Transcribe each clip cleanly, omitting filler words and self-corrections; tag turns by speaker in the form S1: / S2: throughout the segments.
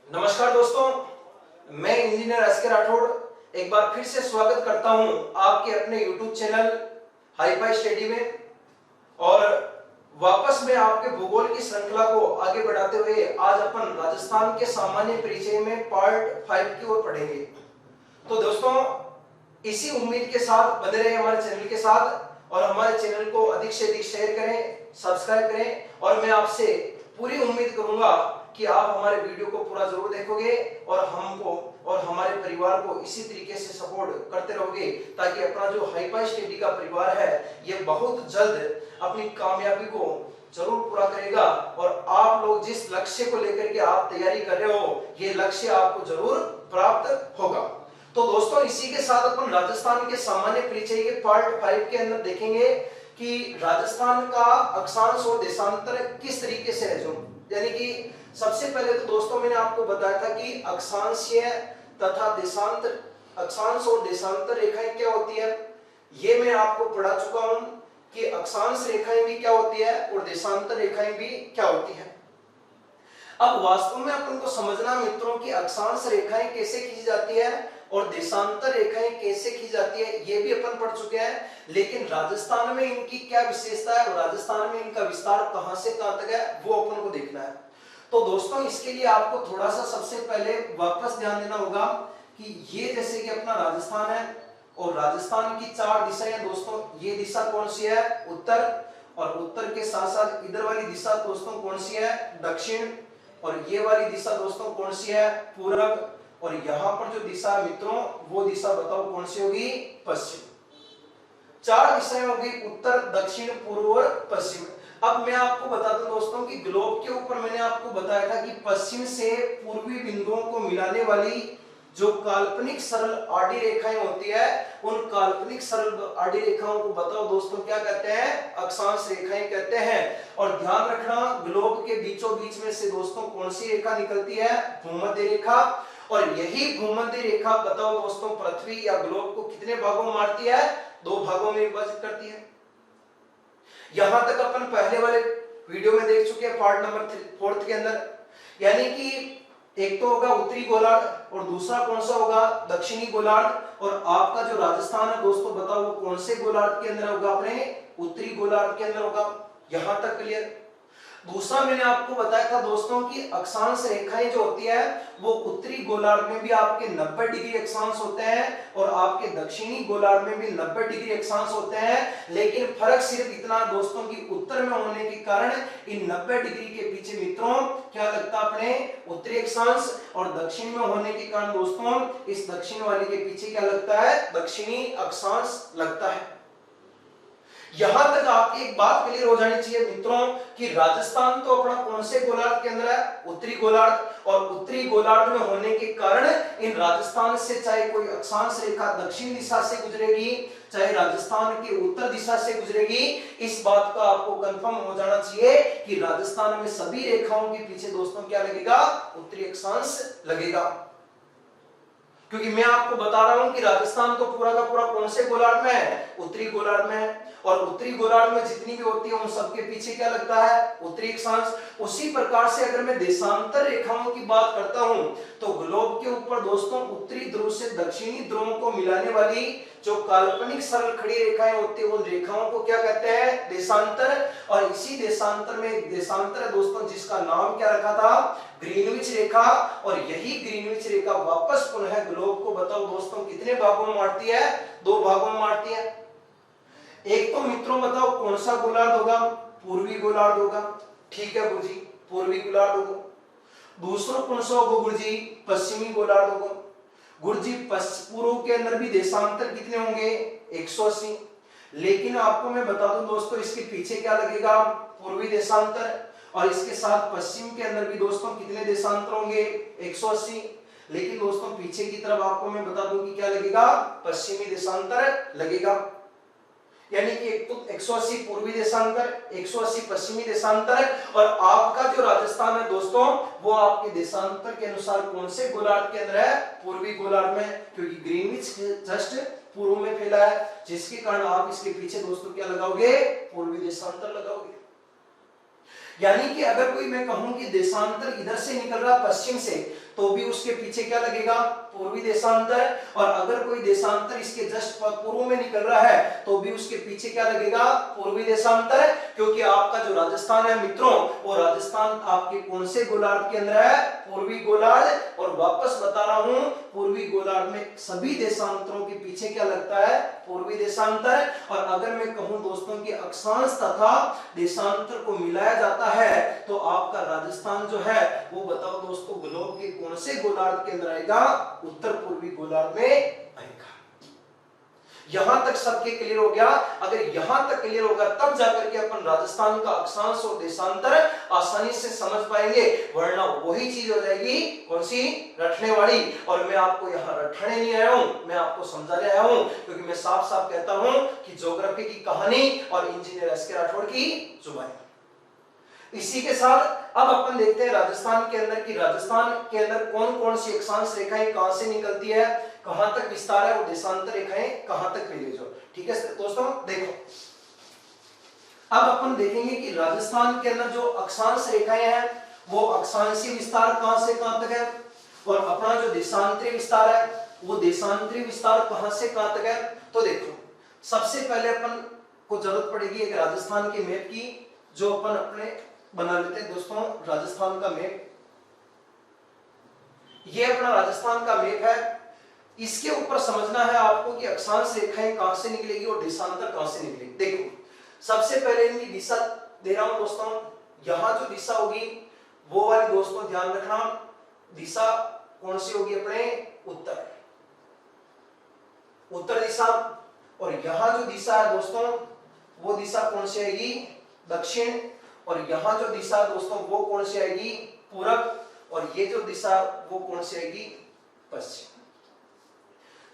S1: नमस्कार दोस्तों, मैं इंजीनियर एसके राठौड़ एक बार फिर से स्वागत करता हूं आपके अपने YouTube चैनल हाईफाई स्टडी में। और वापस मैं आपके भूगोल की श्रृंखला को आगे बढ़ाते हुए आज अपन राजस्थान के सामान्य परिचय में पार्ट 5 की ओर पढ़ेंगे। तो दोस्तों, इसी उम्मीद के साथ बने रहे हमारे चैनल के साथ और हमारे चैनल को अधिक से अधिक शेयर करें, सब्सक्राइब करें। और मैं आपसे पूरी उम्मीद करूंगा कि आप हमारे वीडियो को पूरा जरूर देखोगे और हमको और हमारे परिवार को इसी तरीके से सपोर्ट करते रहोगे, ताकि अपना जो हाईफाई स्टडी का परिवार है ये बहुत जल्द अपनी कामयाबी को जरूर पूरा करेगा। और आप लोग जिस लक्ष्य को लेकर के आप तैयारी कर रहे हो, ये लक्ष्य आपको जरूर प्राप्त होगा। तो दोस्तों, इसी के साथ अपन राजस्थान के सामान्य परिचय के पार्ट 5 के अंदर देखेंगे कि राजस्थान का अक्षांश और देशांतर किस तरीके से है। जो यानी कि सबसे पहले तो दोस्तों मैंने आपको बताया था कि अक्षांशीय तथा देशांतर, अक्षांश और देशांतर रेखाएं क्या होती है, ये मैं आपको पढ़ा चुका हूं कि अक्षांश रेखाएं भी क्या होती है और देशांतर रेखाएं भी क्या होती है। अब वास्तव में अपन को समझना मित्रों कि अक्षांश रेखाएं कैसे खींची जाती है और देशांतर रेखाएं कैसे खींची जाती है, ये भी अपन पढ़ चुके हैं। लेकिन राजस्थान में इनकी क्या विशेषता है और राजस्थान में इनका विस्तार कहां से कहां तक है, वो अपन को देखना है। तो दोस्तों, इसके लिए आपको थोड़ा सा सबसे पहले वापस ध्यान देना होगा कि ये जैसे कि अपना राजस्थान है और राजस्थान की 4 दिशाएं दोस्तों, ये दिशा कौन सी है, उत्तर। और उत्तर के साथ साथ इधर वाली दिशा दोस्तों कौन सी है, दक्षिण। और ये वाली दिशा दोस्तों कौन सी है, पूरब। और यहां पर जो दिशा है मित्रों, वो दिशा बताओ कौन सी होगी, पश्चिम। 4 दिशाएं होगी, उत्तर, दक्षिण, पूर्व और पश्चिम। अब मैं आपको बता दूं दोस्तों कि ग्लोब के ऊपर मैंने आपको बताया था कि पश्चिम से पूर्वी बिंदुओं को मिलाने वाली जो काल्पनिक सरल आड़ी रेखाएं होती है, उन काल्पनिक सरल आड़ी रेखाओं को बताओ दोस्तों क्या कहते हैं, अक्षांश रेखाएं कहते हैं। और ध्यान रखना, ग्लोब के बीचों बीच में से दोस्तों कौन सी रेखा निकलती है, भूमध्य रेखा। और यही भूमध्य रेखा बताओ दोस्तों पृथ्वी या ग्लोब को कितने भागों में बांटती है, 2 भागों में विभाजित करती है। यहां तक अपन पहले वाले वीडियो में देख चुके हैं पार्ट नंबर 4 के अंदर। यानी कि एक तो होगा उत्तरी गोलार्ध और दूसरा कौन सा होगा, दक्षिणी गोलार्ध। और आपका जो राजस्थान है दोस्तों बताओ वो कौन से गोलार्ध के अंदर होगा, अपने उत्तरी गोलार्ध के अंदर होगा। यहां तक क्लियर। दूसरा मैंने आपको बताया था दोस्तों कि अक्षांश रेखाएं जो होती है वो उत्तरी गोलार्ध में भी आपके 90 डिग्री अक्षांश होते हैं और आपके दक्षिणी गोलार्ध में भी 90 डिग्री अक्षांश होते हैं। लेकिन फर्क सिर्फ इतना दोस्तों कि उत्तर में होने के कारण इन 90 डिग्री के पीछे मित्रों क्या लगता है, अपने उत्तरी अक्षांश। और दक्षिण में होने के कारण दोस्तों इस दक्षिण वाले के पीछे क्या लगता है, दक्षिणी अक्षांश लगता है। यहां तक आपकी एक बात क्लियर हो जानी चाहिए मित्रों कि राजस्थान तो अपना कौन से गोलार्ध के अंदर है, उत्तरी गोलार्ध। और उत्तरी गोलार्ध में होने के कारण इन राजस्थान से चाहे कोई अक्षांश रेखा दक्षिण दिशा से गुजरेगी, चाहे राजस्थान की उत्तर दिशा से गुजरेगी, इस बात का आपको कंफर्म हो जाना चाहिए कि राजस्थान में सभी रेखाओं के पीछे दोस्तों क्या लगेगा, उत्तरी अक्षांश लगेगा। क्योंकि मैं आपको बता रहा हूं कि राजस्थान तो पूरा का पूरा कौन से गोलार्ध में है, उत्तरी गोलार्ध में है। और उत्तरी गोलार्ध में जितनी भी होती है उन सबके पीछे क्या लगता है, उत्तरी अक्षांश। उसी प्रकार से अगर मैं देशांतर रेखाओं की बात करता हूं तो ग्लोब के ऊपर दोस्तों उत्तरी ध्रुव से दक्षिणी ध्रुव को मिलाने वाली जो काल्पनिक सरल खड़ी रेखाएं होती है उन रेखाओं को क्या कहते हैं, देशांतर। और इसी देशांतर में एक देशांतर है दोस्तों जिसका नाम क्या रखा था, ग्रीनविच रेखा। और यही ग्रीनविच रेखा वापस पुनः ग्लोब को बताओ दोस्तों कितने भागों में बांटती है, 2 भागों में बांटती है। एक तो मित्रों बताओ कौन सा गोलार्ध होगा, पूर्वी गोलार्ध होगा। ठीक है गुरुजी, पूर्वी गोलार्ध होगा। दूसरा कौन सा होगा गुरुजी, पश्चिमी गोलार्ध होगा। गुरुजी पूर्व के अंदर भी देशांतर कितने होंगे, 180। लेकिन आपको मैं बता दूं दोस्तों इसके पीछे क्या लगेगा, पूर्वी देशांतर। और इसके साथ पश्चिम के अंदर भी दोस्तों कितने देशांतर होंगे, 180। लेकिन दोस्तों पीछे की तरफ आपको मैं बता दूं कि क्या लगेगा, पश्चिमी देशांतर लगेगा। यानी कि एक तो 180 पूर्वी देशांतर, 180 पश्चिमी देशांतर। और आपका जो राजस्थान है दोस्तों वो आपके देशांतर के अनुसार कौन से गोलार्ध के अंदर है, पूर्वी गोलार्ध में। क्योंकि ग्रीनविच जस्ट पूर्व में फैला है, जिसके कारण आप इसके पीछे दोस्तों क्या लगाओगे, पूर्वी देशांतर लगाओगे। यानी कि अगर कोई मैं कहूं कि देशांतर इधर से निकल रहा पश्चिम से, तो भी उसके पीछे क्या लगेगा, पूर्वी देशांतर। और अगर कोई देशांतर इसके जस्ट पूर्व में निकल रहा है तो भी उसके पीछे क्या लगेगा, पूर्वी देशांतर। क्योंकि आपका जो राजस्थान है मित्रों, वो राजस्थान आपके कौन से गोलार्ध के अंदर है, पूर्वी गोलार्ध। और वापस बता रहा हूं, पूर्वी गोलार्ध में सभी देशांतरों के पीछे क्या लगता है, पूर्वी देशांतर। और अगर मैं कहूं दोस्तों कि अक्षांश तथा देशांतर को मिलाया जाता है तो आपका राजस्थान जो है वो बताओ दोस्तों ग्लोब के कौन से गोलार्ध के अंदर आएगा, उत्तर पूर्वी गोलार्ध में आएगा। यहां तक सबके क्लियर हो गया? अगर यहां तक क्लियर होगा तब जाकर के अपन राजस्थान का अक्षांश और देशांतर आसानी से समझ पाएंगे, वरना वही चीज हो जाएगी कौन सी, रटने वाली। और मैं आपको यहां रटने नहीं आया हूं, मैं आपको समझाने आया हूं, क्योंकि मैं साफ साफ कहता हूं कि ज्योग्राफी की कहानी और इंजीनियर एस के राठौड़ की जुबानी। इसी के साथ अब अपन देखते हैं राजस्थान के अंदर कि राजस्थान के अंदर कौन कौन सी अक्षांश रेखाएं कहां से निकलती है, कहां तक विस्तार है, और देशांतर रेखाएं कहां तक फैली जो। ठीक है दोस्तों, देखो अब अपन देखेंगे कि राजस्थान के अंदर जो अक्षांश रेखाएं हैं वो अक्षांशीय विस्तार कहां से कहां तक है, और अपना जो देशांतरीय विस्तार है वो देशांतरीय विस्तार कहां से कहां तक है। तो देखो सबसे पहले अपन को जरूरत पड़ेगी एक राजस्थान के मैप की, जो अपन अपने बना लेते हैं दोस्तों। राजस्थान का मैप, ये अपना राजस्थान का मैप है। इसके ऊपर समझना है आपको कि अक्षांश रेखाएं कहां से निकलेगी और देशांतर कहां से निकलेगी। देखो सबसे पहले इनकी दिशा दे रहा हूं दोस्तों, यहां जो दिशा होगी वो वाली दोस्तों ध्यान रखना, दिशा कौन सी होगी, अपने उत्तर, उत्तर दिशा। और यहां जो दिशा है दोस्तों वो दिशा कौन सी आएगी, दक्षिण। और यहां जो दिशा दोस्तों वो कौन सी आएगी, पूरब। और ये जो दिशा वो कौन सी आएगी, पश्चिम।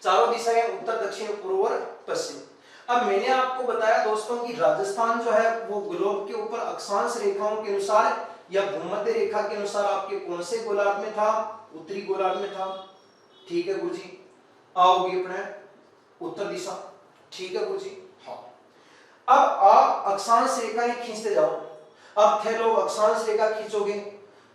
S1: चारों दिशाएं उत्तर, दक्षिण, पूर्व और पश्चिम। अब मैंने आपको बताया दोस्तों कि राजस्थान जो है वो ग्लोब के ऊपर अक्षांश रेखाओं के अनुसार या भूमध्य रेखा के अनुसार आपके कौन से गोलार्ध में था, उत्तरी गोलार्ध में था। ठीक है गुरुजी, आओगी अपने उत्तर दिशा। ठीक है गुरुजी, हाँ। अब आप अक्षांश रेखाएं खींचते जाओ। अब थे लोग अक्षांश रेखा खींचोगे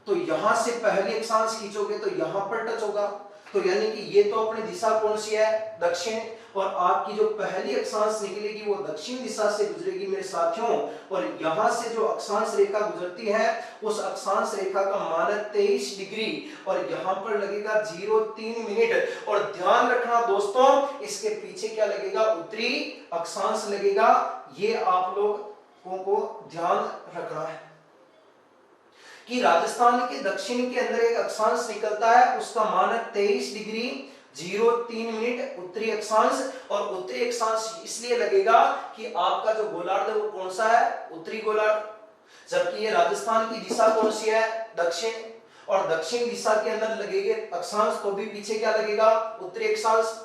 S1: तो यहां से पहली अक्षांश खींचोगे तो यहां पर टच होगा, तो यानी कि ये तो अपनी दिशा कौन सी है, दक्षिण। और आपकी जो पहली अक्षांश निकलेगी वो दक्षिण दिशा से गुजरेगी मेरे साथियों। और यहां से जो अक्षांश रेखा गुजरती है उस अक्षांश रेखा का मानक 23 डिग्री और यहां पर लगेगा 03 मिनट। और ध्यान रखना दोस्तों इसके पीछे क्या लगेगा, उत्तरी अक्षांश लगेगा। ये आप लोगों को ध्यान रखना है कि राजस्थान के दक्षिण के अंदर एक अक्षांश निकलता है, उसका मानक 23 डिग्री 03 मिनट उत्तरी अक्षांश। और उत्तरी अक्षांश इसलिए लगेगा कि आपका जो गोलार्ध है वो कौन सा है, उत्तरी गोलार्ध। जबकि ये राजस्थान की दिशा कौन सी है, दक्षिण। और दक्षिण दिशा के अंदर लगेगा अक्षांश तो भी पीछे क्या लगेगा, उत्तरी अक्षांश।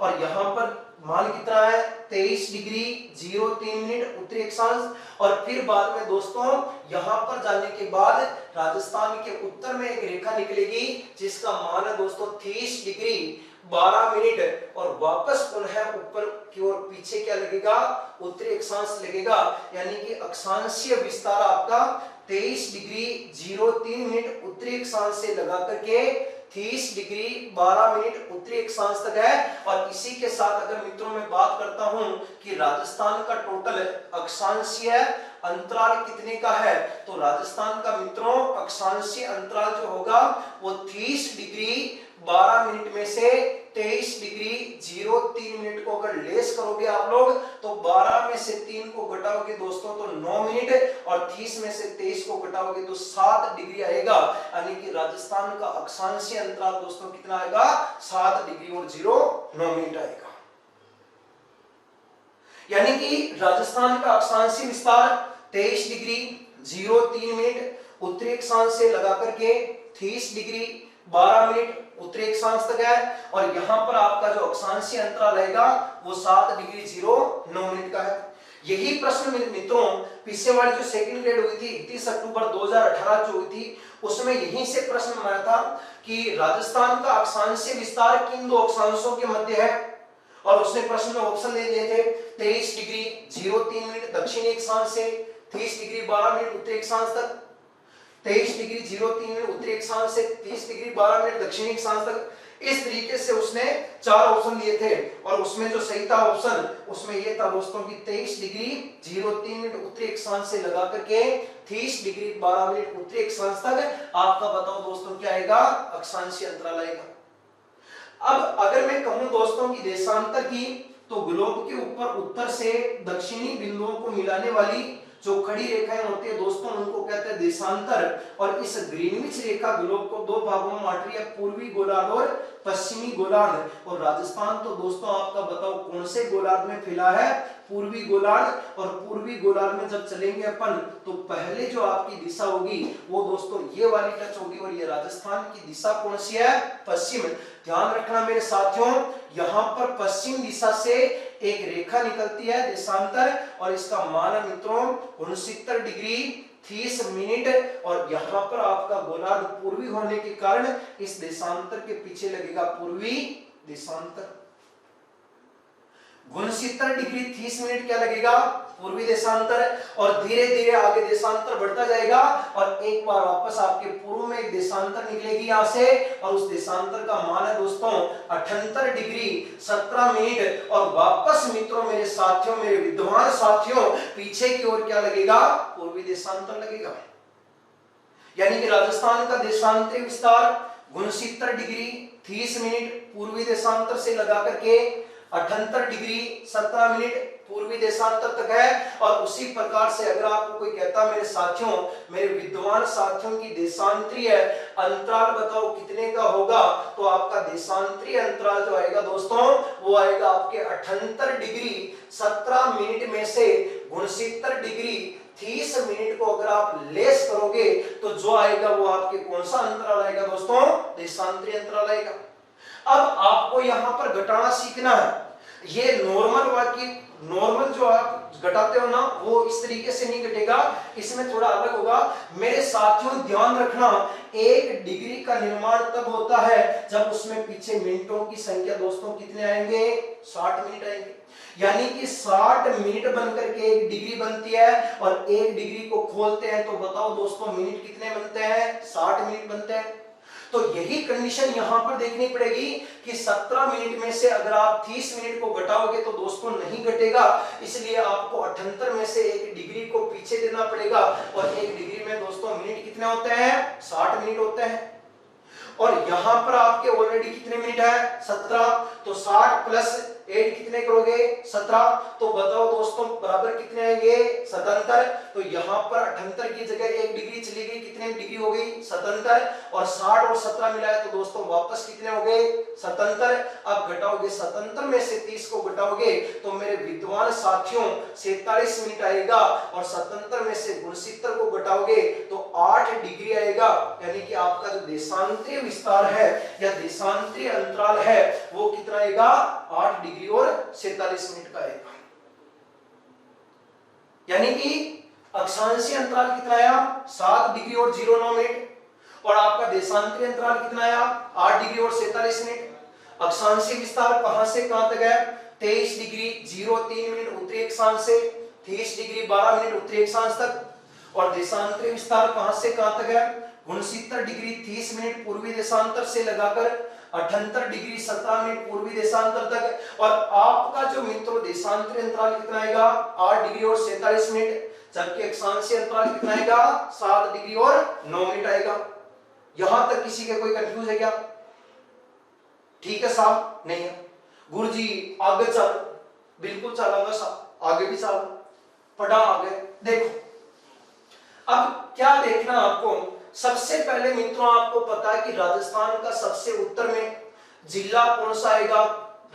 S1: और यहां पर मान कितना है, 23 डिग्री 03 मिनट उत्तरी अक्षांश। और फिर बाद में दोस्तों यहां पर जाने के बाद राजस्थान के उत्तर में एक रेखा निकलेगी जिसका मान है दोस्तों 30 डिग्री 12 मिनट। और वापस पुनः ऊपर की ओर पीछे क्या लगेगा, उत्तरी अक्षांश लगेगा। यानी कि अक्षांशीय विस्तार आपका 23 डिग्री 03 मिनट उत्तरी अक्षांश से लगा करके 30 डिग्री 12 मिनट उत्तरी अक्षांश तक है। और इसी के साथ अगर मित्रों मैं बात करता हूं कि राजस्थान का टोटल अक्षांशीय अंतराल कितने का है, तो राजस्थान का मित्रों अक्षांशीय अंतराल जो होगा वो 30 डिग्री 12 मिनट में से 23 डिग्री 03 मिनट को अगर लेस करोगे आप लोग तो 12 में से 3 को घटाओगे दोस्तों तो 9 मिनट, और 30 में से 23 को घटाओगे तो 7 डिग्री आएगा। यानी कि राजस्थान का अक्षांशीय अंतराल दोस्तों कितना आएगा, 7 डिग्री और 09 मिनट आएगा। यानी कि राजस्थान का अक्षांशीय विस्तार 23 डिग्री 03 मिनट उत्तरी अक्षांश से लगा करके 30 डिग्री 12 मिनट उत्तरी अक्षांश तक है। और यहां पर आपका जो अक्षांशीय अंतराल रहेगा वो 7 डिग्री 09 मिनट का है। यही प्रश्न मित्रों पिछले वाली जो सेकंड ग्रेड हुई थी 31 अक्टूबर 2018 जो हुई थी उसमें यहीं से प्रश्न बनाया था कि राजस्थान का अक्षांशीय विस्तार किन दो अक्षांशों के मध्य है। और उसने प्रश्न में ऑप्शन दे दिए थे 23 डिग्री 03 मिनट दक्षिणी अक्षांश से 30 डिग्री 12 मिनट उत्तरी अक्षांश तक। 23 डिग्री 03 मिनट उत्तरी अक्षांश से 30 डिग्री 12 मिनट दक्षिणी अक्षांश तक। इस तरीके से उसने 4 ऑप्शन दिए थे और उसमें जो सही था ऑप्शन उसमें ये था दोस्तों कि 23 डिग्री 03 मिनट उत्तरी अक्षांश से लगा करके 30 डिग्री 12 मिनट उत्तरी अक्षांश तक। आपका बताओ दोस्तों क्या आएगा? अक्षांशीय अंतराल आएगा। अब अगर मैं कहूं दोस्तों की देशांतर की, तो ग्लोब के ऊपर उत्तर से दक्षिणी बिंदुओं को मिलाने वाली जो खड़ी रेखाएं होती है दोस्तों उनको कहते हैं देशांतर। और इस ग्रीनविच रेखा ग्लोब को दो भागों में बांट रही है, पूर्वी गोलार्ध और पश्चिमी गोलार्ध। और राजस्थान तो दोस्तों आपका बताओ कौन से गोलार्ध में फैला है? पूर्वी गोलार्ध। और पूर्वी गोलार्ध में जब चलेंगे अपन तो पहले जो आपकी दिशा होगी वो दोस्तों ये वाली टच होगी और ये राजस्थान की दिशा कौन सी है? पश्चिम। ध्यान रखना मेरे साथियों, यहाँ पर पश्चिम दिशा से एक रेखा निकलती है देशांतर और इसका मान है मित्रों 69 डिग्री 30 मिनट। और यहाँ पर आपका गोलार्ध पूर्वी होने के कारण इस देशांतर के पीछे लगेगा पूर्वी देशांतर। 69 डिग्री 30 मिनट क्या लगेगा? पूर्वी देशांतर। और धीरे धीरे आगे देशांतर बढ़ता जाएगा और एक बार वापस आपके पूर्व में एक देशांतर निकलेगी यहां से और उस देशांतर का मान है दोस्तों 78 डिग्री 17 मिनट। और वापस मित्रों मेरे साथियों, मेरे विद्वान साथियों, पीछे की ओर क्या लगेगा? पूर्वी देशांतर लगेगा। यानी कि राजस्थान का देशांतरीय विस्तार 69 डिग्री 30 मिनट पूर्वी देशांतर से लगा करके 78 डिग्री 17 मिनट पूर्वी देशांतर तक है। और उसी प्रकार से अगर आपको कोई कहता मेरे साथियों, मेरे विद्वान साथियों की देशांतरीय अंतराल बताओ कितने का होगा, तो आपका देशांतरीय अंतराल जो आएगा दोस्तों वो आएगा आपके 78 डिग्री 17 मिनट में से 69 डिग्री 30 मिनट को अगर आप लेस करोगे तो जो आएगा वो आपके कौन सा अंतराल आएगा दोस्तों? देशांतरीय अंतराल आएगा। अब आपको यहां पर घटाना सीखना है। ये नॉर्मल जो आप घटाते हो ना वो इस तरीके से नहीं घटेगा, इसमें थोड़ा अलग होगा। मेरे साथियों ध्यान रखना, 1 डिग्री का निर्माण तब होता है जब उसमें पीछे मिनटों की संख्या दोस्तों कितने आएंगे? 60 मिनट आएंगे। यानी कि 60 मिनट बनकर के 1 डिग्री बनती है और 1 डिग्री को खोलते हैं तो बताओ दोस्तों मिनट कितने बनते हैं? 60 मिनट बनते हैं। तो यही कंडीशन यहां पर देखनी पड़ेगी कि 17 मिनट में से अगर आप 30 मिनट को घटाओगे तो दोस्तों नहीं घटेगा, इसलिए आपको 78 में से 1 डिग्री को पीछे देना पड़ेगा। और 1 डिग्री में दोस्तों मिनट कितने होते हैं? 60 मिनट होते हैं। और यहां पर आपके ऑलरेडी कितने मिनट है? 17। तो 60 प्लस 8 कितने करोगे? 17। तो बताओ दोस्तों बराबर कितने आएंगे? 77। तो यहां पर 78 की जगह 1 डिग्री चली गई, कितने डिग्री हो गई? 77। और 60 और 17 मिलाए तो दोस्तों वापस कितने हो गए? 77। अब घटाओगे 77 में से 30 को घटाओगे तो मेरे विद्वान साथियों 47 मिनट आएगा। और 77 में से 69 को घटाओगे तो 8 डिग्री आएगा। यानी कि आपका जो देशांतरीय विस्तार है या देशांतरीय अंतराल है वो कितना आएगा? 8 डिग्री और 47 मिनट का आएगा। यानी कि अक्षांशीय अंतराल कितना आया? 7 डिग्री और 09 मिनट। और आपका देशांतरीय अंतराल कितना आया? 8 डिग्री और 47 मिनट। अक्षांशीय विस्तार कहां से कहां तक है? 23 डिग्री 03 मिनट उत्तरी अक्षांश से 30 डिग्री 12 मिनट उत्तरी अक्षांश तक। और देशांतरीय विस्तार कहां से कहां तक है? 69 डिग्री 30 मिनट पूर्वी देशांतर से लगाकर 78 डिग्री 17 मिनट पूर्वी देशांतर तक। और आपका जो मित्रों देशांतरीय अंतराल कितना आएगा? 8 डिग्री और 47 मिनट। जबकि अक्षांशीय अंतराल कितना आएगा? 7 डिग्री और 9 मिनट आएगा। यहां तक किसी के कोई कंफ्यूज है क्या? ठीक है साहब? नहीं है। गुरुजी आगे चल, बिल्कुल चलाऊंगा साहब, आगे भी चल, पढ़ा आगे। देखो अब क्या देखना आपको, सबसे पहले मित्रों आपको पता है कि राजस्थान का सबसे उत्तर में जिला कौन सा आएगा?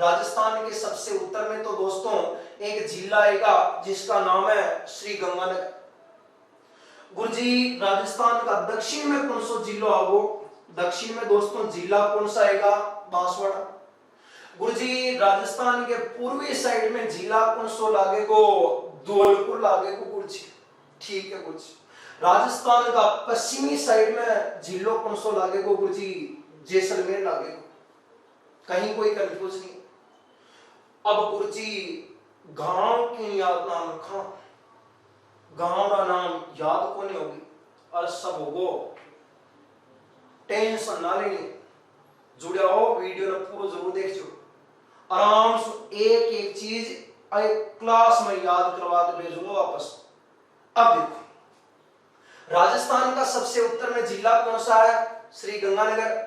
S1: राजस्थान के सबसे उत्तर में तो दोस्तों एक जिला आएगा जिसका नाम है श्री गंगानगर। गुरुजी राजस्थान का दक्षिण में कौन सा जिला आगो? दक्षिण में दोस्तों जिला कौन सा आएगा? बांसवाड़ा। गुरुजी राजस्थान के पूर्वी साइड में जिला कौन सा लागेगो? धौलपुर लागेगो गुरुजी। ठीक है गुरुजी। राजस्थान का पश्चिमी साइड में जिलो कौन सा लागेगो गुरुजी? जैसलमेर लागेगो। कहीं कोई कंफ्यूज नहीं। अब गुरुजी गांव की याद नाम रखा, गांव का नाम याद को नहीं होगी, और सब होगो, टेंशन ना लेनी, जुड़े हो वीडियो ने पूरा जरूर देखो, आराम से एक एक चीज क्लास में याद करवा के भेजूंगा वापस। अब देखो, राजस्थान का सबसे उत्तर में जिला कौन सा है? श्री गंगानगर।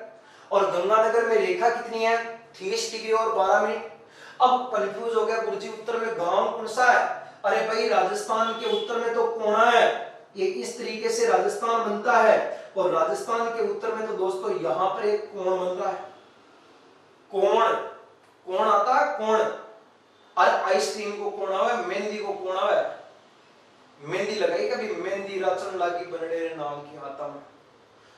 S1: और गंगानगर में रेखा कितनी है? 30 डिग्री और 12 मिनट। अब कंफ्यूज हो गया, गुरुजी उत्तर में गांव कौन सा है? अरे भाई, राजस्थान के उत्तर में तो कोणा है, ये इस तरीके से राजस्थान बनता है। और राजस्थान के उत्तर में तो दोस्तों यहां पर एक कोण बन रहा है, कोण, कोण आता है कोण। और आइसक्रीम को कोण आवे, मेहंदी को कोण आवे, मेहंदी लगाई कभी? मेहंदी रचन लागी बनडे नाम की आता में,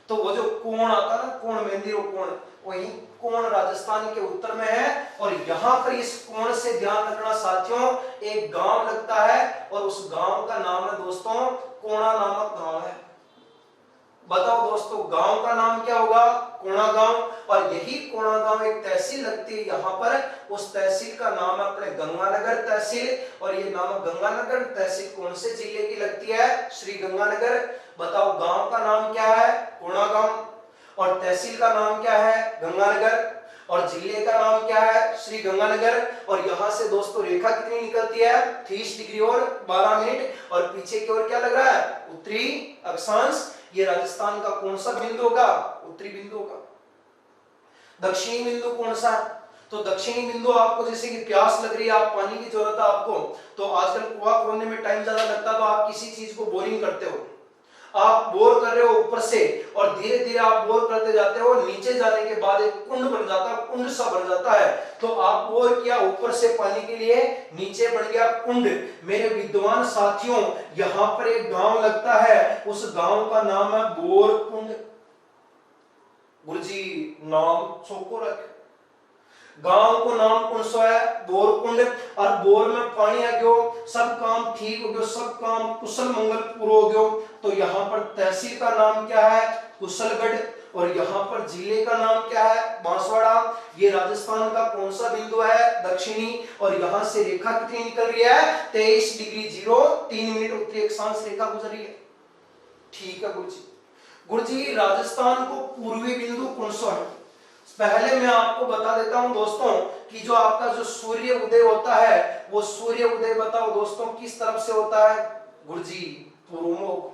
S1: तो वो जो कोण आता ना, कोण, मेहंदी रो कोण, वही कोण राजस्थान के उत्तर में है। और यहां पर इस कोण से ध्यान रखना साथियों, एक गांव लगता है और उस गांव का नाम है दोस्तों कोणा नामक गांव है। बताओ दोस्तों, गांव का नाम क्या होगा? कोणा गांव। और यही कोणा गांव एक तहसील लगती है यहाँ पर, उस तहसील का नाम है अपने गंगानगर तहसील। और ये नाम गंगानगर तहसील कौन से जिले की लगती है? श्री गंगानगर। बताओ, गांव का नाम क्या है? कोणा गांव। और तहसील का नाम क्या है? गंगानगर। और जिले का नाम क्या है? श्री गंगानगर। और यहां से दोस्तों रेखा कितनी निकलती है? 30 डिग्री और 12 मिनट। और पीछे की ओर क्या लग रहा है? उत्तरी अक्षांश। ये राजस्थान का कौन सा बिंदु होगा? उत्तरी बिंदु होगा। दक्षिणी बिंदु कौन सा? तो दक्षिणी बिंदु आपको, जैसे कि प्यास लग रही है, आप पानी की जरूरत है आपको, तो आजकल कुआं खोदने में टाइम ज्यादा लगता है, तो आप किसी चीज को बोरिंग करते हो, आप बोर कर रहे हो ऊपर से, और धीरे धीरे आप बोर करते जाते हो, नीचे जाने के बाद एक कुंड बन जाता है, कुंड सा बन जाता है। तो आप बोर किया ऊपर से पानी के लिए, नीचे बन गया कुंड। मेरे विद्वान साथियों, यहां पर एक गांव लगता है, उस गांव का नाम है बोर कुंड। गुरुजी नाम चौको रख, गांव को नाम कौन सा है? बोरकुंड। और बोर में पानी आ गयो, सब काम ठीक हो गयो, सब काम कुशल मंगल पूरा हो गयो। तो यहाँ पर तहसील का नाम क्या है? कुशलगढ़। और यहाँ पर जिले का नाम क्या है? बांसवाड़ा। ये राजस्थान का कौन सा बिंदु है? दक्षिणी। और यहाँ से रेखा कितनी निकल रही है? 23 डिग्री 03 मिनट उत्तरी अक्षांश रेखा गुजर रही है। ठीक है गुरुजी। गुरुजी, राजस्थान को पूर्वी बिंदु कौन सा है? पहले मैं आपको बता देता हूं दोस्तों कि जो आपका जो सूर्य उदय होता है, वो सूर्य उदय बताओ दोस्तों किस तरफ से होता है? गुरुजी पूर्वमुख,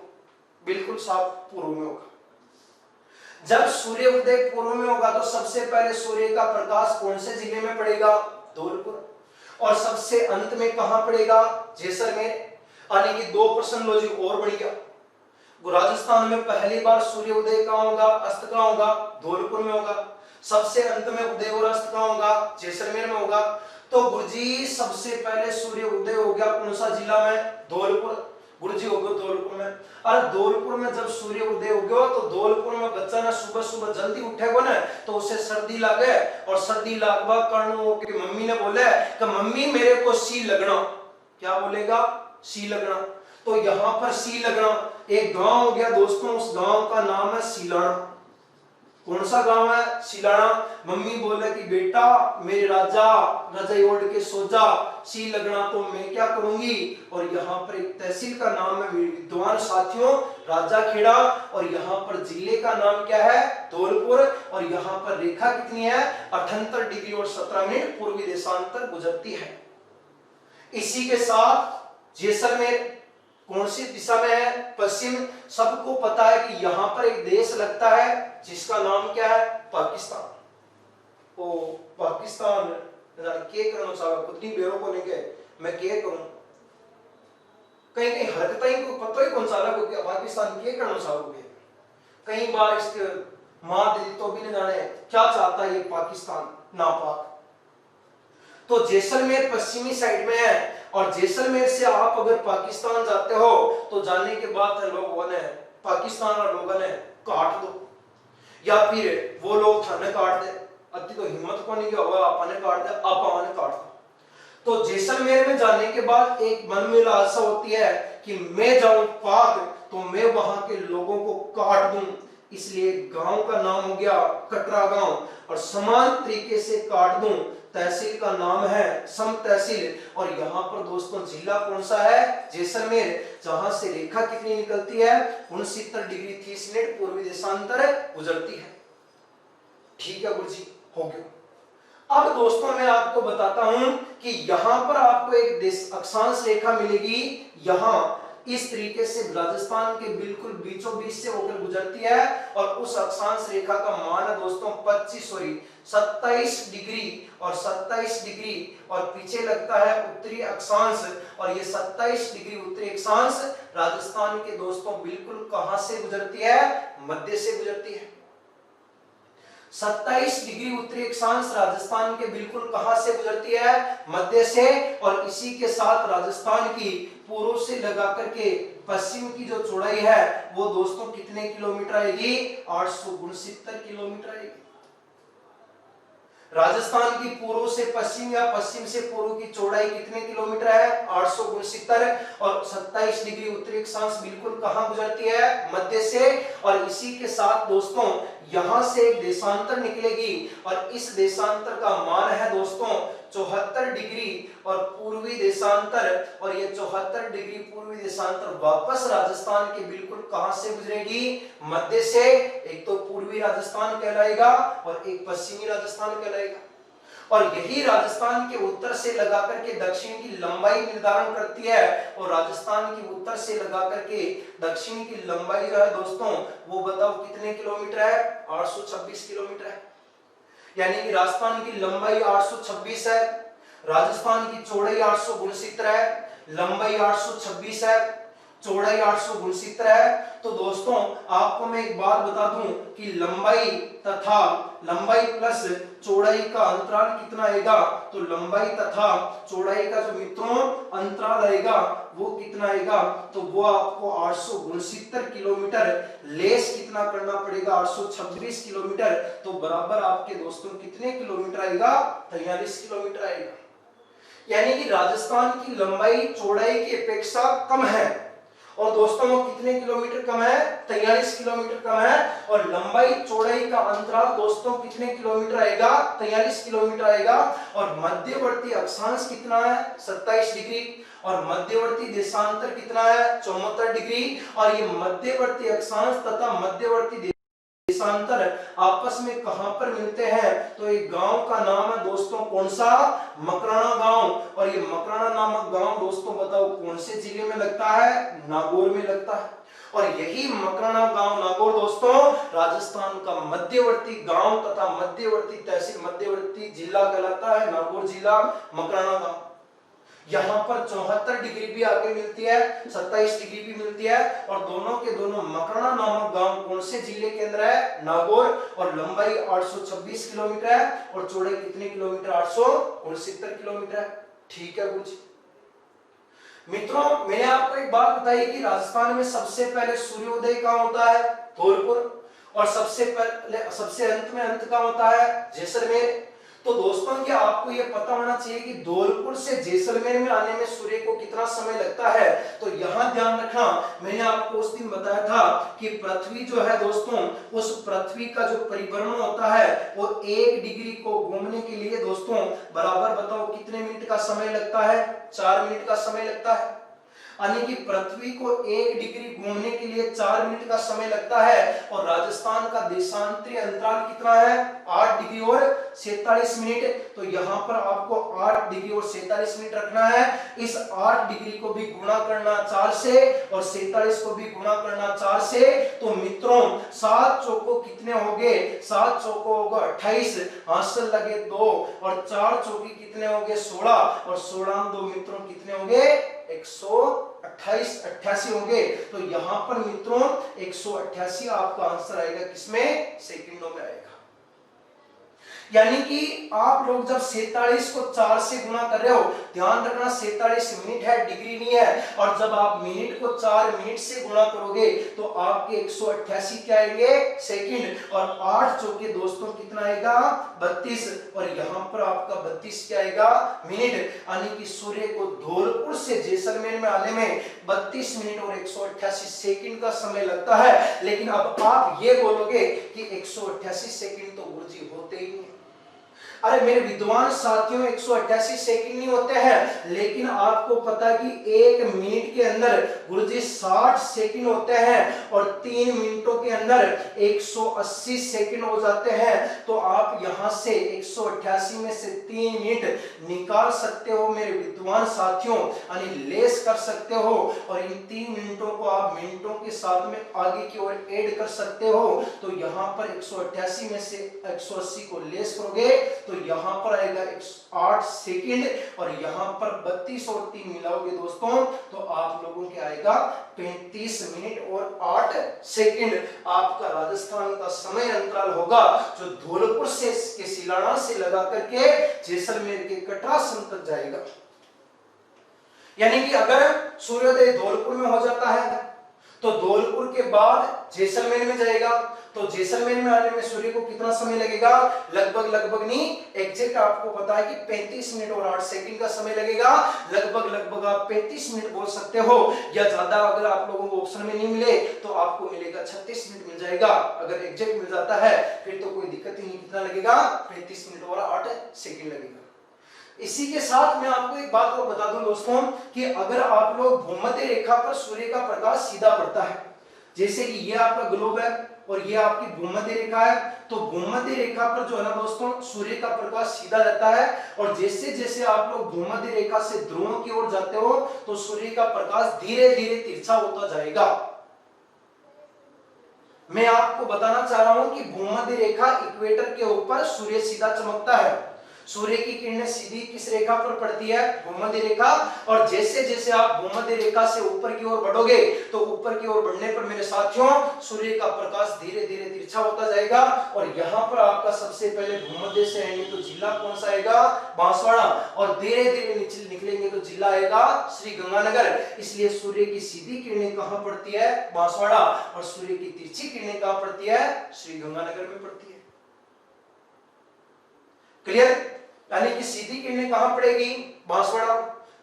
S1: बिल्कुल साफ पूर्व में होगा। जब सूर्य उदय पूर्व में होगा तो सबसे पहले सूर्य का प्रकाश कौन से जिले में पड़ेगा? धौलपुर। और सबसे अंत में कहां पड़ेगा? जैसलमेर। यानी कि 2 प्रश्न लॉजिक और बढ़ गया। राजस्थान में पहली बार सूर्य उदय कहां होगा? अस्त कहां होगा? धौलपुर में होगा। सबसे अंत में उदय और अस्त कहां होगा? जैसलमेर में होगा। तो गुरुजी सबसे पहले सूर्य उदय हो गया कौन सा जिला में? धौलपुर। गुरुजी हो गया धौलपुर में। और धौलपुर में जब सूर्य उदय हो गया तो धौलपुर में बच्चा ना सुबह सुबह जल्दी उठेगा ना, तो उसे सर्दी लगे, और सर्दी लगवा कारण की मम्मी ने बोले कि मम्मी मेरे को सी लगना। क्या बोलेगा? सी लगना। तो यहाँ पर सी लगना एक गांव हो गया दोस्तों, उस गांव का नाम है सीलाना। कौन सा गांव है? सीलाना। मम्मी बोले कि बेटा मेरे राजा रजाई ओढ़ के सो जा, सी लगना तो मैं क्या करूंगी। और यहाँ पर एक तहसील का नाम है विद्वान साथियों राजा खेड़ा। और यहाँ पर जिले का नाम क्या है? धौलपुर। और यहाँ पर रेखा कितनी है? 78 डिग्री और 17 मिनट पूर्वी देशांतर गुजरती है। इसी के साथ जैसलमेर कौन सी दिशा में है? पश्चिम। सबको पता है कि यहाँ पर एक देश लगता है जिसका नाम क्या है? पाकिस्तान। ओ पाकिस्तान के करना चाहता खुद ही बेरों को लेके मैं क्या करूं, कहीं कहीं हरकतें को पता ही कौन सा लगा पाकिस्तान के करना चाहोगे। कई बार इसके मां दीदी तो भी नहीं जाने क्या चाहता है ये पाकिस्तान नापाक। तो जैसलमेर पश्चिमी साइड में है, और जैसलमेर से आप अगर पाकिस्तान जाते हो तो जाने के बाद लोगों ने पाकिस्तान और लोगों ने काट दो, या फिर वो लोग थाने काट दे, अति तो हिम्मत को नहीं होगा आपने काट दे, आप ने काट दो। तो जैसलमेर में जाने के बाद एक मन में लालसा होती है कि मैं जाऊं पाक तो मैं वहां के लोगों को काट दूं, इसलिए गांव का नाम हो गया कटरा गांव। और समान तरीके से काट दूं तहसील का नाम है सम तहसील। और यहाँ पर दोस्तों जिला कौन सा है? जैसलमेर, जहां से रेखा कितनी निकलती है? 69 डिग्री 30 मिनट पूर्वी देशांतर गुजरती है। ठीक है गुरुजी, हो गया। अब दोस्तों मैं आपको बताता हूं कि यहां पर आपको एक अक्षांश रेखा मिलेगी, यहां इस तरीके से राजस्थान के बिल्कुल बीचों बीच से होकर गुजरती है और उस अक्षांश रेखा का मान है दोस्तों 27 डिग्री और 27 डिग्री और पीछे लगता है उत्तरी अक्षांश। और ये 27 डिग्री उत्तरी अक्षांश राजस्थान के दोस्तों बिल्कुल कहां से गुजरती है? मध्य से गुजरती है। 27 डिग्री उत्तरी अक्षांश राजस्थान के बिल्कुल कहां से गुजरती है? मध्य से। और इसी के साथ राजस्थान की पूर्व से लगा करके पश्चिम की जो चौड़ाई है वो दोस्तों कितने किलोमीटर आएगी? 869 किलोमीटर आएगी। राजस्थान की पूर्व से पश्चिम या पश्चिम से पूर्व की चौड़ाई कितने किलोमीटर है? 869। और 27 डिग्री उत्तरी अक्षांश बिल्कुल कहां गुजरती है? मध्य से। और इसी के साथ दोस्तों यहां से एक देशांतर निकलेगी और इस देशांतर का मान है दोस्तों 74 डिग्री और पूर्वी देशांतर। और ये 74 डिग्री पूर्वी देशांतर वापस राजस्थान के बिल्कुल कहां से गुजरेगी? मध्य से। एक तो पूर्वी राजस्थान कहलाएगा और एक पश्चिमी राजस्थान कहलाएगा। और यही राजस्थान के उत्तर से लगा करके दक्षिण की लंबाई निर्धारण करती है। और राजस्थान की उत्तर से लगा करके दक्षिण की लंबाई जो है दोस्तों वो बताओ कितने किलोमीटर है? 826 किलोमीटर है। यानी कि राजस्थान की लंबाई 826 है, राजस्थान की चौड़ाई 869 है, लंबाई 826 है, चौड़ाई 869 है। तो दोस्तों आपको मैं एक बात बता दूं कि लंबाई प्लस चौड़ाई का अंतराल कितना आएगा? तो लंबाई तथा चौड़ाई का जो मित्रों अंतराल आएगा वो कितना आएगा? तो वो आपको 869 किलोमीटर लेस कितना करना पड़ेगा? 826 किलोमीटर। तो बराबर आपके दोस्तों कितने किलोमीटर आएगा? 43 किलोमीटर आएगा। यानी कि राजस्थान की लंबाई चौड़ाई की अपेक्षा कम है और दोस्तों वो कितने किलोमीटर कम है? 43 किलोमीटर कम है। और लंबाई चौड़ाई का अंतराल दोस्तों कितने किलोमीटर आएगा? 43 किलोमीटर आएगा। और मध्यवर्ती अक्षांश कितना है? 27 डिग्री। और मध्यवर्ती देशांतर कितना है? 74 डिग्री। और ये मध्यवर्ती अक्षांश तथा मध्यवर्ती देशांतर आपस में कहां पर मिलते हैं? तो एक गांव का नाम है दोस्तों कौन सा? मकराना गांव। और ये मकराना नामक गांव दोस्तों बताओ कौन से जिले में लगता है? नागौर में लगता है। और यही मकराना गांव नागौर दोस्तों राजस्थान का मध्यवर्ती गांव तथा मध्यवर्ती तहसील मध्यवर्ती जिला कहलाता है। नागौर जिला, मकराना गांव। यहाँ पर 74 डिग्री भी आगे मिलती है, 27 डिग्री भी मिलती है। और दोनों के दोनों मकराना नामक गांव कौन से जिले के अंदर है? नागौर। और लंबाई 826 किलोमीटर है और चौड़ाई कितने किलोमीटर? 869 किलोमीटर है। ठीक है कुछ मित्रों, मैंने आपको एक बात बताई कि राजस्थान में सबसे पहले सूर्योदय कहाँ होता है? धौलपुर। और सबसे अंत में अंत कहाँ होता है? जैसलमेर। तो दोस्तों क्या आपको यह पता होना चाहिए कि धौलपुर से जैसलमेर में आने में सूर्य को कितना समय लगता है? तो यहां ध्यान रखना, मैंने आपको उस दिन बताया था कि पृथ्वी जो है दोस्तों उस पृथ्वी का जो परिभ्रमण होता है वो 1 डिग्री को घूमने के लिए दोस्तों बराबर बताओ कितने मिनट का समय लगता है? 4 मिनट का समय लगता है। यानी कि पृथ्वी को 1 डिग्री घूमने के लिए 4 मिनट का समय लगता है। और राजस्थान का देशांतरीय अंतराल कितना है? 8 डिग्री और 47 मिनट। तो यहाँ पर आपको 8 डिग्री और 47 मिनट रखना है। इस 8 डिग्री को भी गुणा करना 4 से और 47 को भी गुणा करना 4 से। तो मित्रों 7 चौको कितने हो गए? 7 चौको होगा 28, हासिल लगे 2 और 4 चौकी कितने हो गए? 16 और 16 2 मित्रों कितने हो गए? 188 होंगे। तो यहां पर मित्रों 188 आपका आंसर आएगा किसमें? सेकंडों में आएगा। यानी कि आप लोग जब 47 को 4 से गुणा कर रहे हो, ध्यान रखना 47 मिनट है, डिग्री नहीं है। और जब आप मिनट को 4 मिनट से गुणा करोगे तो आपके 188 क्या आएंगे? सेकंड। और 8 चौके दोस्तों कितना आएगा? 32। और यहाँ पर आपका 32 क्या आएगा? मिनट। यानी कि सूर्य को धौलपुर से जैसलमेर में आने में 32 मिनट और 188 सेकंड का समय लगता है। लेकिन अब आप ये बोलोगे कि 188 सेकंड तो गुरुजी होते ही नहीं। अरे मेरे विद्वान साथियों 188 सेकंड नहीं होते हैं, लेकिन आपको पता है कि 1 मिनट के अंदर गुरुजी 60 सेकंड होते हैं और 3 मिनटों के अंदर 180 सेकंड हो जाते हैं। तो आप यहां से 188 में से 3 मिनट निकाल सकते हो मेरे विद्वान साथियों, यानी लेस कर सकते हो और इन 3 मिनटों को आप मिनटों के साथ में आगे की ओर ऐड कर सकते हो। तो यहां पर 188 में से 180 को लेस करोगे तो यहां पर आएगा 8 सेकंड और यहां पर 32 और 3 मिलाओगे दोस्तों तो आप लोगों के आएगा 35 मिनट और 8 सेकंड। आपका राजस्थान का समय अंतराल होगा जो धौलपुर से के सिलाना से लगा करके जैसलमेर के कटरासन तक जाएगा। यानी कि अगर सूर्योदय धौलपुर में हो जाता है तो धौलपुर के बाद जैसलमेर में जाएगा, तो जैसलमेर में आने में सूर्य को कितना समय लगेगा, लगभग नहीं एग्जैक्ट आपको पता है कि 35 मिनट और 8 सेकंड का समय लगेगा। लगभग आप 35 मिनट बोल सकते हो या ज्यादा अगर आप लोगों को ऑप्शन में नहीं मिले तो आपको मिलेगा 36 मिनट मिल जाएगा। अगर एग्जैक्ट मिल जाता है फिर तो कोई दिक्कत ही नहीं, कितना लगेगा 35 मिनट और 8 सेकंड लगेगा। इसी के साथ मैं आपको एक बात और बता दूं दोस्तों कि अगर आप लोग भूमध्य रेखा पर सूर्य का प्रकाश सीधा पड़ता है, जैसे कि ये आपका ग्लोब है और ये आपकी भूमध्य रेखा है, तो भूमध्य रेखा पर जो है ना दोस्तों सूर्य का प्रकाश सीधा रहता है और जैसे जैसे आप लोग भूमध्य रेखा से ध्रुवों की ओर जाते हो तो सूर्य का प्रकाश धीरे धीरे तिरछा होता जाएगा। मैं आपको बताना चाह रहा हूं कि भूमध्य रेखा इक्वेटर के ऊपर सूर्य सीधा चमकता है। सूर्य की किरणें सीधी किस रेखा पर पड़ती है, भूमध्य रेखा, और जैसे जैसे आप भूमध्य रेखा से ऊपर की ओर बढ़ोगे तो ऊपर की ओर बढ़ने पर मेरे साथियों सूर्य का प्रकाश धीरे धीरे तिरछा होता जाएगा और यहाँ पर आपका सबसे पहले भूमध्य से आएंगे तो जिला कौन सा आएगा, बांसवाड़ा, और धीरे धीरे नीचे निकलेंगे तो जिला आएगा श्री गंगानगर। इसलिए सूर्य की सीधी किरणें कहाँ पड़ती है, बांसवाड़ा, और सूर्य की तिरछी किरणें कहाँ पड़ती है, श्री गंगानगर में पड़ती है। क्लियर? यानी कि सीधी किरणें कहां पड़ेगी, बांसवाड़ा,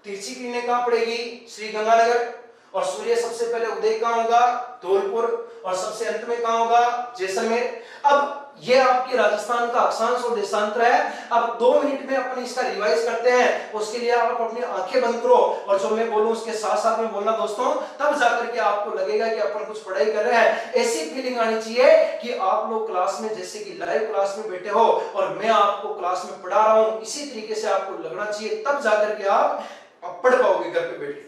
S1: तिरछी किरणें कहां पड़ेगी, श्री गंगानगर, और सूर्य सबसे पहले उदय कहां होगा, धौलपुर, और सबसे अंत में कहां होगा, जैसलमेर। अब ये आपके राजस्थान का अक्षांश और देशांतर है। अब 2 मिनट में अपन इसका रिवाइज करते हैं, उसके लिए आप अपनी आंखें बंद करो और जो मैं बोलूं उसके साथ साथ में बोलना दोस्तों, तब जाकर के आपको लगेगा कि अपन कुछ पढ़ाई कर रहे हैं। ऐसी फीलिंग आनी चाहिए कि आप लोग क्लास में जैसे कि लाइव क्लास में बैठे हो और मैं आपको क्लास में पढ़ा रहा हूं, इसी तरीके से आपको लगना चाहिए, तब जाकर के आप पढ़ पाओगे घर पे बैठ के।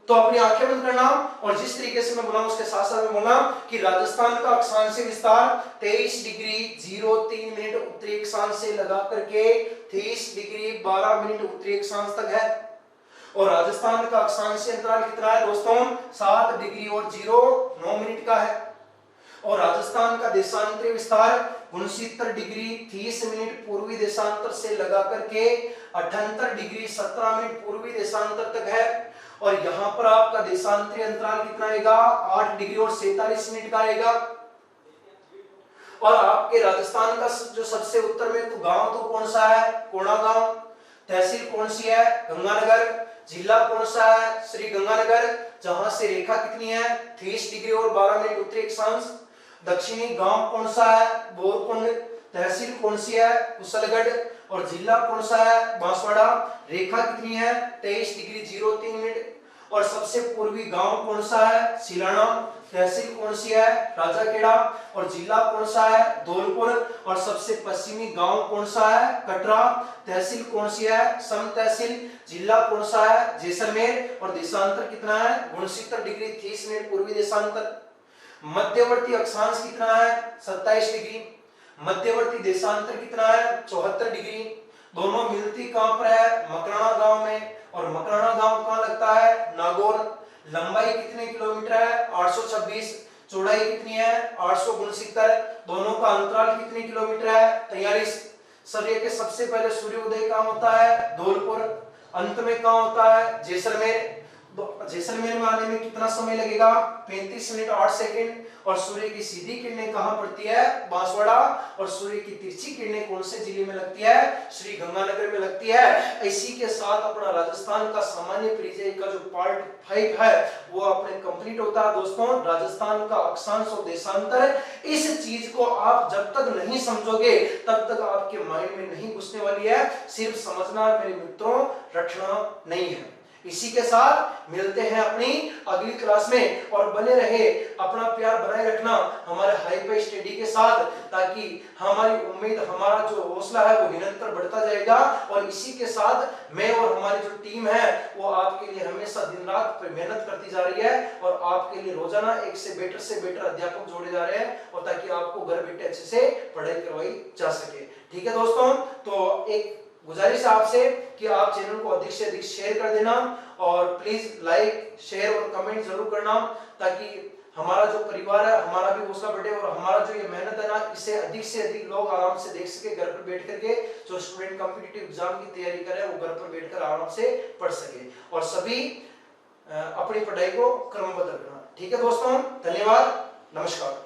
S1: तो अपनी आंखें बंद करना और जिस तरीके से मैं बोला उसके साथ साथ में बोलना कि राजस्थान का अक्षांशीय विस्तार 23 डिग्री 03 मिनट उत्तरी अक्षांश से लगा करके 23 डिग्री 12 मिनट उत्तरी अक्षांश तक है। और राजस्थान का अक्षांशीय अंतराल कितना है दोस्तों, 7 डिग्री और 09 मिनट का है। और राजस्थान का देशांतरीय विस्तार 69 डिग्री 30 मिनट पूर्वी देशांतर से लगा करके 78 डिग्री 17 मिनट पूर्वी देशांतर तक है। और यहां पर आपका देशांतरीय अंतराल कितना आएगा, 8 डिग्री और 47 मिनट का आएगा। और आपके राजस्थान का जो सबसे उत्तर में तो गांव तो कौन सा है, कोणा गांव, तहसील कौन सी है, गंगानगर, जिला कौन सा है, श्री गंगानगर, जहां से रेखा कितनी है, 30 डिग्री और 12 मिनट उत्तरी अक्षांश। दक्षिणी गांव कौन सा है, बोरकुंड, तहसील कौन सी है, कुशलगढ़, और जिला कौन सा है, बांसवाड़ा, रेखा कितनी है, 23 डिग्री 03 मिनट। और सबसे पूर्वी गांव कौन सा है, सिलाना, तहसील कौन सी है, राजाखेड़ा, और जिला कौन सा है, धौलपुर, और सबसे पश्चिमी गांव कौन सा है, कटरा, तहसील कौन सी है, सम तहसील, जिला कौन सा है, जैसलमेर, और देशांतर कितना है, 69 डिग्री 30 मिनट पूर्वी देशांतर। मध्यवर्ती अक्षांश कितना है, 27 डिग्री। मध्यवर्ती देशांतर कितना है, 74 डिग्री। दोनों मिलती कहां पर है, मकराना गांव में, और मकराना गांव कहां लगता है, नागौर। लंबाई कितने किलोमीटर है, 826। चौड़ाई कितनी है, 869। दोनों का अंतराल कितने किलोमीटर है, 43। सूर्य के सबसे पहले सूर्योदय कहां होता है, धौलपुर, अंत में कहां होता है, जैसलमेर। जैसलमेर में आने में कितना समय लगेगा? 35 मिनट 8 सेकंड। और सूर्य की सीधी किरणें कहां पड़ती है? बांसवाड़ा। और सूर्य की तिरछी किरणें कौन से जिले में लगती है? श्री गंगानगर में लगती है। इसी के साथ अपना राजस्थान का सामान्य परिचय का जो पार्ट 5 है वो अपने कंप्लीट होता है दोस्तों। राजस्थान का अक्षांश और देशांतर, इस चीज को आप जब तक नहीं समझोगे तब तक आपके माइंड में नहीं घुसने वाली है। सिर्फ समझना मेरे मित्रों, रटना नहीं है। इसी के साथ मिलते हैं अपनी अगली क्लास में, और बने रहे, अपना प्यार बनाए रखना हमारे हाईफाई स्टडी के साथ, ताकि हमारी उम्मीद, हमारा जो हौसला है वो निरंतर बढ़ता जाएगा। और इसी के साथ मैं और हमारी जो टीम है वो आपके लिए हमेशा दिन रात मेहनत करती जा रही है, और आपके लिए रोजाना एक से बेटर अध्यापक जोड़े जा रहे हैं, और ताकि आपको घर बैठे अच्छे से पढ़ाई करवाई जा सके। ठीक है दोस्तों, तो एक गुजारिश है आपसे कि आप चैनल को अधिक से अधिक शेयर कर देना, और प्लीज लाइक, शेयर और कमेंट जरूर करना, ताकि हमारा जो परिवार है, हमारा भी हौसला बढ़े, और हमारा जो ये मेहनत है ना, इसे अधिक से अधिक लोग आराम से देख सके, घर पर बैठ करके। जो स्टूडेंट कॉम्पिटिटिव एग्जाम की तैयारी करे वो घर पर बैठकर आराम से पढ़ सके, और सभी अपनी पढ़ाई को क्रमबद्ध रखना। ठीक है दोस्तों, धन्यवाद, नमस्कार।